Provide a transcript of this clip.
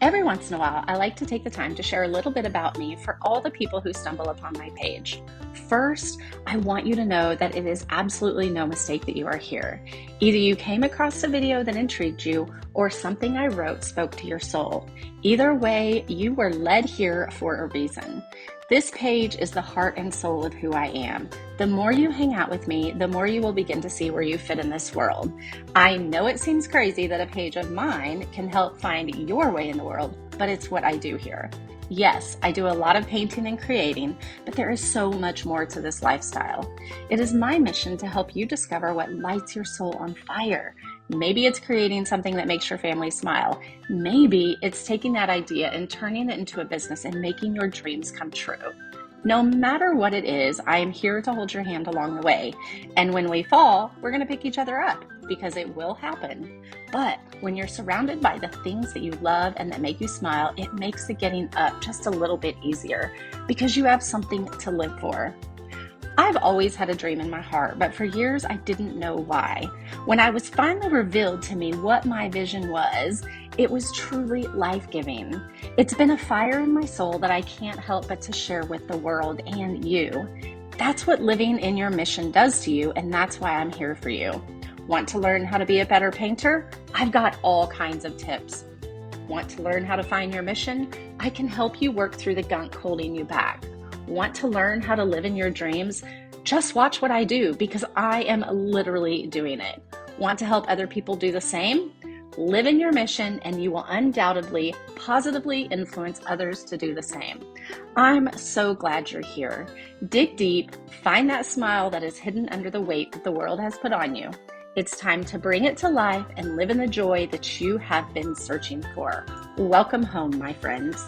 Every once in a while, I like to take the time to share a little bit about me for all the people who stumble upon my page. First, I want you to know that it is absolutely no mistake that you are here. Either you came across a video that intrigued you or something I wrote spoke to your soul. Either way, you were led here for a reason. This page is the heart and soul of who I am. The more you hang out with me, the more you will begin to see where you fit in this world. I know it seems crazy that a page of mine can help find your way in the world, but it's what I do here. Yes, I do a lot of painting and creating, but there is so much more to this lifestyle. It is my mission to help you discover what lights your soul on fire. Maybe it's creating something that makes your family smile. Maybe it's taking that idea and turning it into a business and making your dreams come true. No matter what it is, I am here to hold your hand along the way. And when we fall, we're going to pick each other up because it will happen. But when you're surrounded by the things that you love and that make you smile, it makes the getting up just a little bit easier because you have something to live for. I've always had a dream in my heart, but for years I didn't know why. When I was finally revealed to me what my vision was, it was truly life-giving. It's been a fire in my soul that I can't help but to share with the world and you. That's what living in your mission does to you, and that's why I'm here for you. Want to learn how to be a better painter? I've got all kinds of tips. Want to learn how to find your mission? I can help you work through the gunk holding you back. Want to learn how to live in your dreams? Just watch what I do because I am literally doing it. Want to help other people do the same? Live in your mission and you will undoubtedly positively influence others to do the same. I'm so glad you're here. Dig deep, find that smile that is hidden under the weight that the world has put on you. It's time to bring it to life and live in the joy that you have been searching for. Welcome home, my friends.